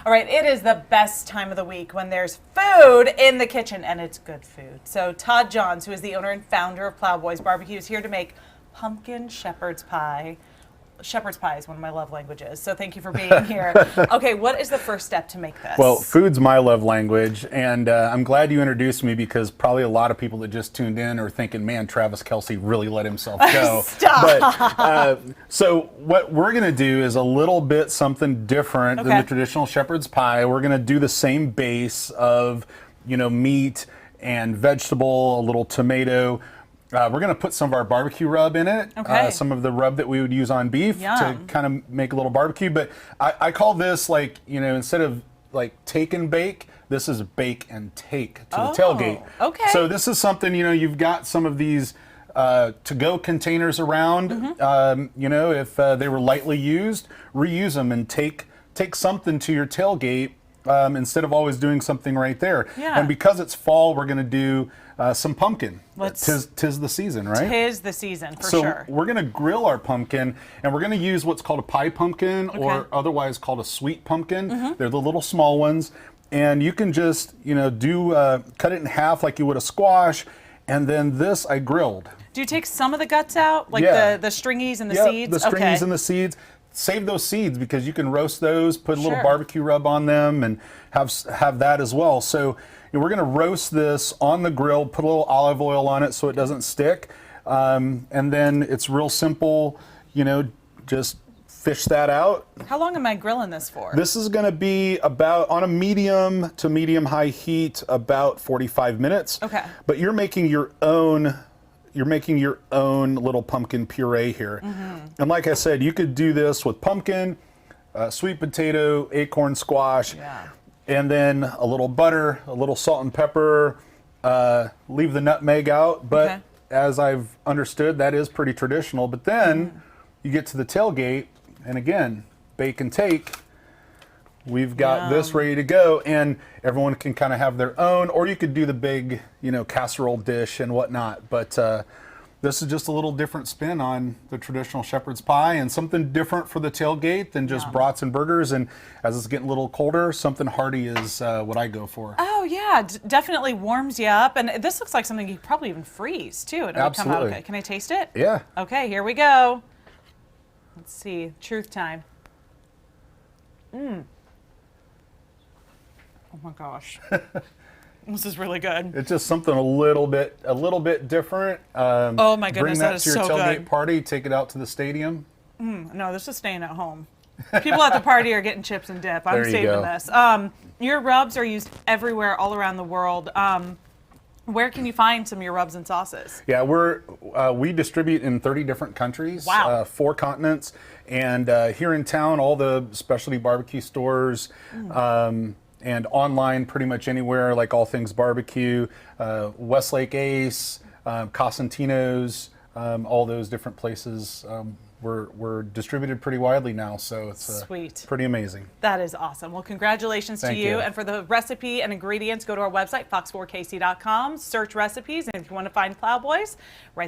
All right, it is the best time of the week when there's food in the kitchen, and it's good food. So Todd Johns, who is the owner and founder of Plowboys Barbecue, is here to make pumpkin shepherd's pie. Shepherd's pie is one of my love languages, so thank you for being here. Okay, what is the first step to make this? Well, food's my love language, and I'm glad you introduced me because probably a lot of people that just tuned in are thinking, man, Travis Kelce really let himself go. Stop. But, so what we're going to do is a little bit something different than the traditional shepherd's pie. We're going to do the same base of, meat and vegetable, a little tomato. We're going to put some of our barbecue rub in it, some of the rub that we would use on beef to kind of make a little barbecue. But I call this instead of like take and bake, this is bake and take to the tailgate. Okay. So this is something, you've got some of these to-go containers around. If they were lightly used, reuse them and take something to your tailgate instead of always doing something right there. Yeah. And because it's fall, we're going to do some pumpkin. Tis the season, right? Tis the season, for so sure. We're going to grill our pumpkin, and we're going to use what's called a pie pumpkin, or otherwise called a sweet pumpkin. They're the little small ones, and you can just cut it in half like you would a squash, and then this I grilled. Do you take some of the guts out, like the stringies and the seeds? The stringies and the seeds. Save those seeds because you can roast those, put a little barbecue rub on them, and have that as well. So we're going to roast this on the grill, put a little olive oil on it so it doesn't stick, and then it's real simple. Just fish that out. How long am I grilling this for? This is going to be about on a medium to medium high heat, about 45 minutes. Okay. But you're making your own. You're making your own little pumpkin puree here. And like I said, you could do this with pumpkin, sweet potato, acorn squash, and then a little butter, a little salt and pepper, leave the nutmeg out. But as I've understood, that is pretty traditional. But then you get to the tailgate, and again, bake and take. We've got this ready to go, and everyone can kind of have their own, or you could do the big, casserole dish and whatnot. But this is just a little different spin on the traditional shepherd's pie, and something different for the tailgate than just brats and burgers. And as it's getting a little colder, something hearty is what I go for. Oh yeah, definitely warms you up, and this looks like something you could probably even freeze too. And it would come out okay. Can I taste it? Yeah. Okay, here we go. Let's see, truth time. Oh my gosh, this is really good. It's just something a little bit different. Oh my goodness, that is so good. Bring that to your tailgate party. Take it out to the stadium. No, this is staying at home. People at the party are getting chips and dip. I'm saving this. Your rubs are used everywhere, all around the world. Where can you find some of your rubs and sauces? Yeah, we distribute in 30 different countries, 4 continents, and here in town, all the specialty barbecue stores. And online pretty much anywhere, like All Things Barbecue, Westlake Ace, Cosentino's, all those different places. We're distributed pretty widely now, so it's pretty amazing. That is awesome. Well, congratulations to you. And for the recipe and ingredients, go to our website, fox4kc.com, search recipes, and if you want to find Plowboys, right